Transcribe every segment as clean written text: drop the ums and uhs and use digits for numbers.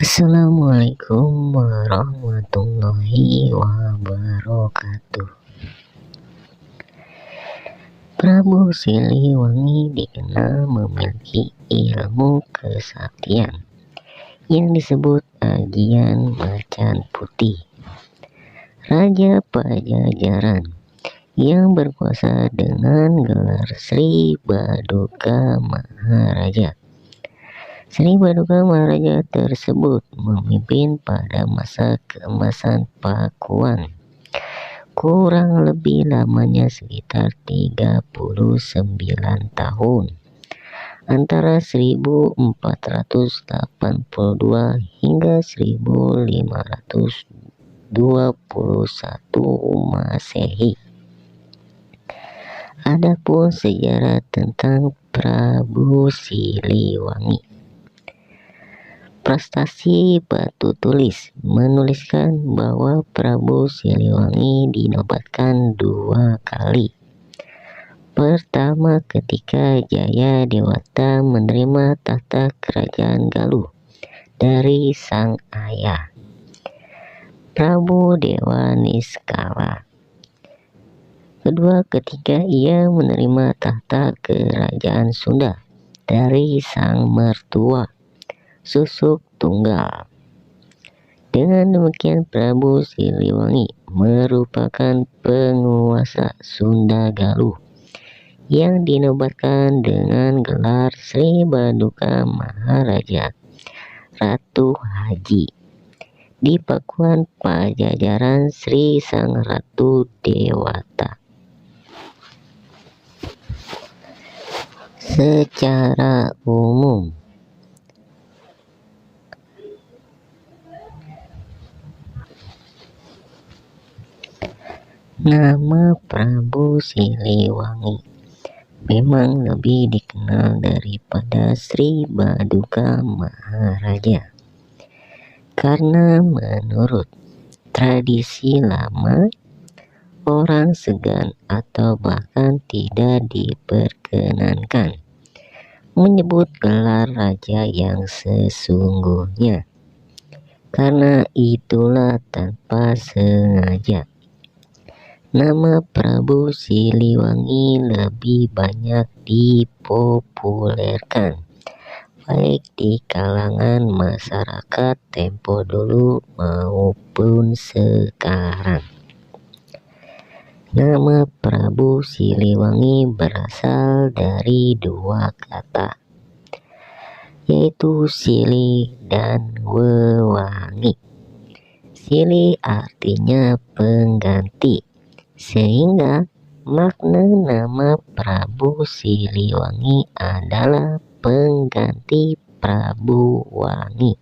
Assalamualaikum warahmatullahi wabarakatuh. Prabu Siliwangi dikenal memiliki ilmu kesaktian yang disebut Ajian Macan Putih. Raja Pajajaran yang berkuasa dengan gelar Sri Baduka Maharaja. Sri Baduka Maharaja tersebut memimpin pada masa keemasan Pakuan, kurang lebih lamanya sekitar 39 tahun, antara 1482 hingga 1521 Masehi. Adapun sejarah tentang Prabu Siliwangi. Prestasi Batu Tulis menuliskan bahwa Prabu Siliwangi dinobatkan 2 kali. Pertama ketika Jaya Dewata menerima tahta kerajaan Galuh dari sang ayah, Prabu Dewa Niskala. Kedua ketika ia menerima tahta kerajaan Sunda dari sang mertua, Susuk Tunggal. Dengan demikian Prabu Siliwangi merupakan penguasa Sunda Galuh yang dinobatkan dengan gelar Sri Baduka Maharaja Ratu Haji. Di Pakuan Pajajaran Sri Sang Ratu Dewata. Secara umum, nama Prabu Siliwangi memang lebih dikenal daripada Sri Baduka Maharaja, karena menurut tradisi lama, orang segan atau bahkan tidak diperkenankan menyebut gelar raja yang sesungguhnya. Karena itulah tanpa sengaja nama Prabu Siliwangi lebih banyak dipopulerkan, baik di kalangan masyarakat tempo dulu maupun sekarang. Nama Prabu Siliwangi berasal dari 2 kata, yaitu silih dan wewangi. Silih artinya pengganti, sehingga makna nama Prabu Siliwangi adalah pengganti Prabu Wangi.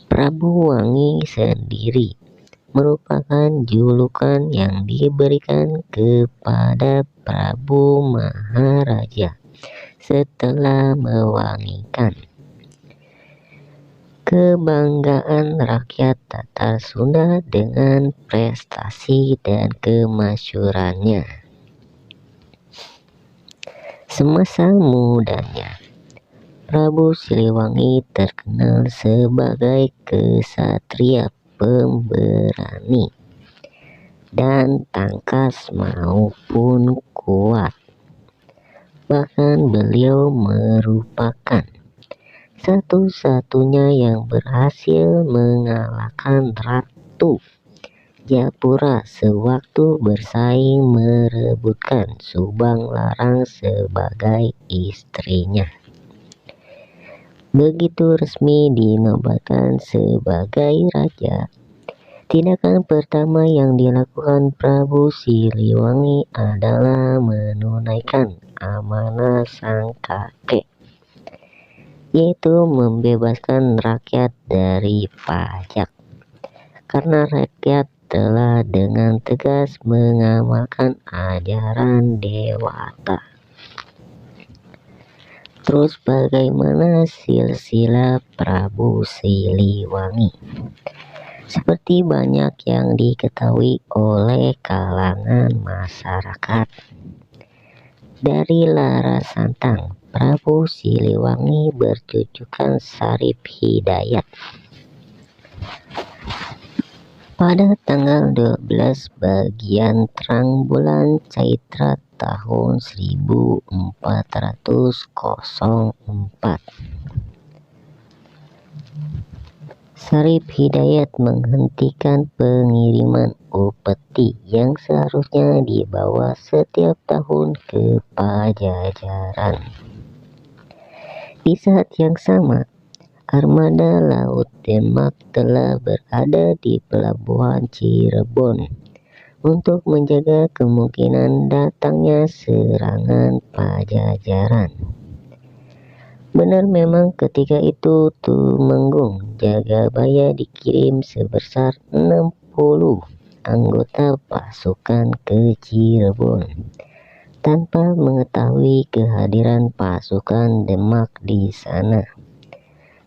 Prabu Wangi sendiri merupakan julukan yang diberikan kepada Prabu Maharaja setelah mewangikan kebanggaan rakyat Tatar Sunda dengan prestasi dan kemasyhurannya. Semasa mudanya, Prabu Siliwangi terkenal sebagai kesatria pemberani dan tangkas maupun kuat. Bahkan beliau merupakan satu-satunya yang berhasil mengalahkan Ratu Japura sewaktu bersaing merebutkan Subang Larang sebagai istrinya. Begitu resmi dinobatkan sebagai raja, tindakan pertama yang dilakukan Prabu Siliwangi adalah menunaikan amanah sang kakek, yaitu membebaskan rakyat dari pajak, karena rakyat telah dengan tegas mengamalkan ajaran Dewata. Terus bagaimana silsilah Prabu Siliwangi? Seperti banyak yang diketahui oleh kalangan masyarakat, dari Larasantang Prabu Siliwangi bercucukan Syarif Hidayat. Pada tanggal 12 bagian terang bulan Caitra tahun 1404, Syarif Hidayat menghentikan pengiriman upeti yang seharusnya dibawa setiap tahun ke Pajajaran. Di saat yang sama, armada laut Demak telah berada di pelabuhan Cirebon untuk menjaga kemungkinan datangnya serangan Pajajaran. Benar memang ketika itu Tumenggung Jagabaya dikirim sebesar 60 anggota pasukan ke Cirebon tanpa mengetahui kehadiran pasukan Demak di sana.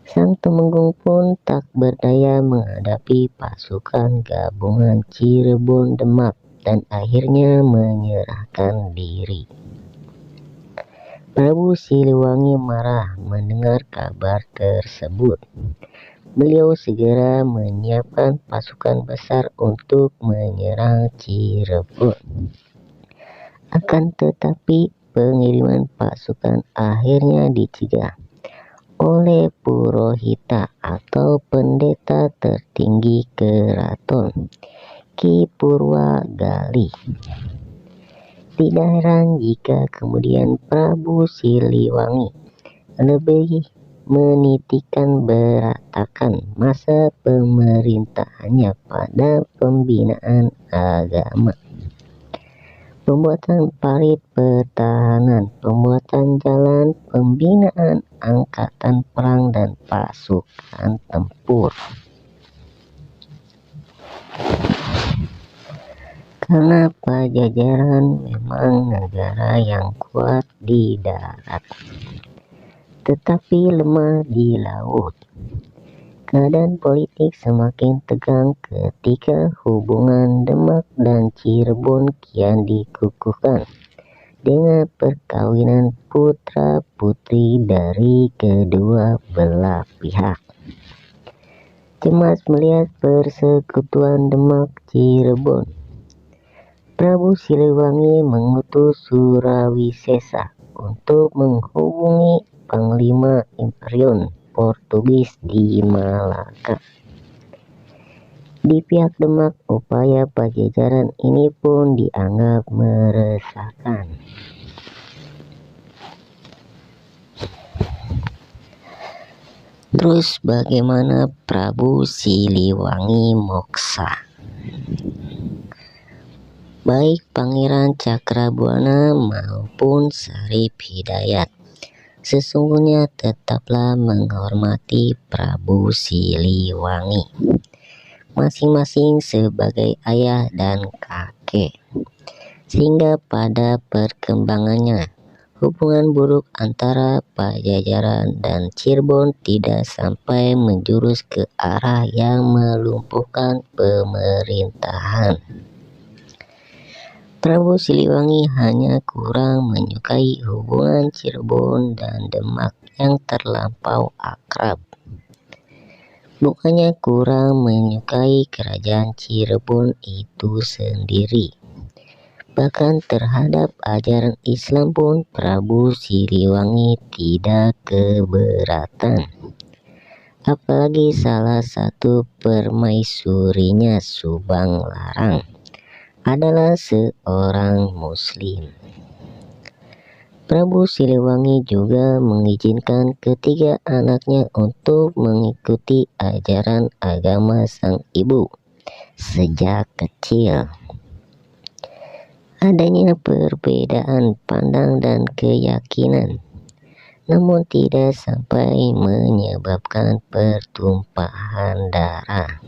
Sang Tumenggung pun tak berdaya menghadapi pasukan gabungan Cirebon Demak dan akhirnya menyerahkan diri. Prabu Siliwangi marah mendengar kabar tersebut. Beliau segera menyiapkan pasukan besar untuk menyerang Cirebon. Akan tetapi pengiriman pasukan akhirnya dicegah oleh Purohita atau pendeta tertinggi keraton, Ki Purwagali. Tidak heran jika kemudian Prabu Siliwangi lebih menitikan berantakan masa pemerintahannya pada pembinaan agama, pembuatan parit pertahanan, pembuatan jalan, pembinaan angkatan perang dan pasukan tempur. Karena Pajajaran memang negara yang kuat di darat, tetapi lemah di laut. Keadaan politik semakin tegang ketika hubungan Demak dan Cirebon kian dikukuhkan dengan perkawinan putra-putri dari kedua belah pihak. Cemas melihat persekutuan Demak Cirebon, Prabu Siliwangi mengutus Surawisesa untuk menghubungi Panglima Imperium Portugis di Malaka. Di pihak Demak, upaya Pajajaran ini pun dianggap meresahkan. Terus bagaimana Prabu Siliwangi moksa? Baik Pangeran Cakrabuana maupun Syarif Hidayat sesungguhnya tetaplah menghormati Prabu Siliwangi, masing-masing sebagai ayah dan kakek, sehingga pada perkembangannya hubungan buruk antara Pajajaran dan Cirebon tidak sampai menjurus ke arah yang melumpuhkan pemerintahan. Prabu Siliwangi hanya kurang menyukai hubungan Cirebon dan Demak yang terlampau akrab. Bukannya kurang menyukai kerajaan Cirebon itu sendiri. Bahkan terhadap ajaran Islam pun Prabu Siliwangi tidak keberatan. Apalagi salah satu permaisurinya Subang Larang adalah seorang Muslim. Prabu Siliwangi juga mengizinkan ketiga anaknya untuk mengikuti ajaran agama sang ibu sejak kecil. Adanya perbedaan pandang dan keyakinan, namun tidak sampai menyebabkan pertumpahan darah,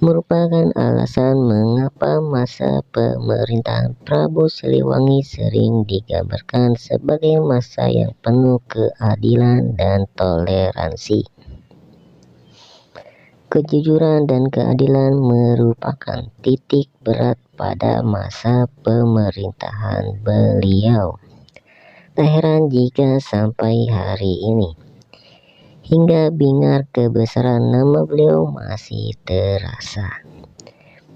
merupakan alasan mengapa masa pemerintahan Prabu Siliwangi sering digambarkan sebagai masa yang penuh keadilan dan toleransi. Kejujuran dan keadilan merupakan titik berat pada masa pemerintahan beliau. Tak heran jika sampai hari ini hingga bingar kebesaran nama beliau masih terasa.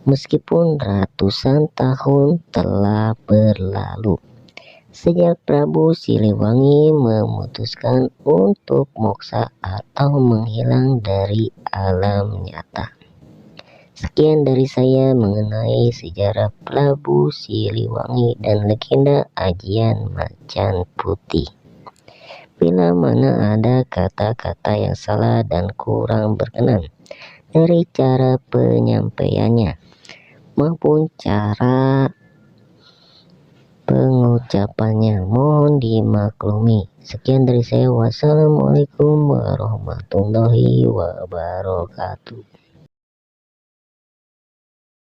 Meskipun ratusan tahun telah berlalu sejak Prabu Siliwangi memutuskan untuk moksa atau menghilang dari alam nyata. Sekian dari saya mengenai sejarah Prabu Siliwangi dan legenda Ajian Macan Putih. Bila mana ada kata-kata yang salah dan kurang berkenan dari cara penyampaiannya maupun cara pengucapannya, mohon dimaklumi. Sekian dari saya. Wassalamualaikum warahmatullahi wabarakatuh.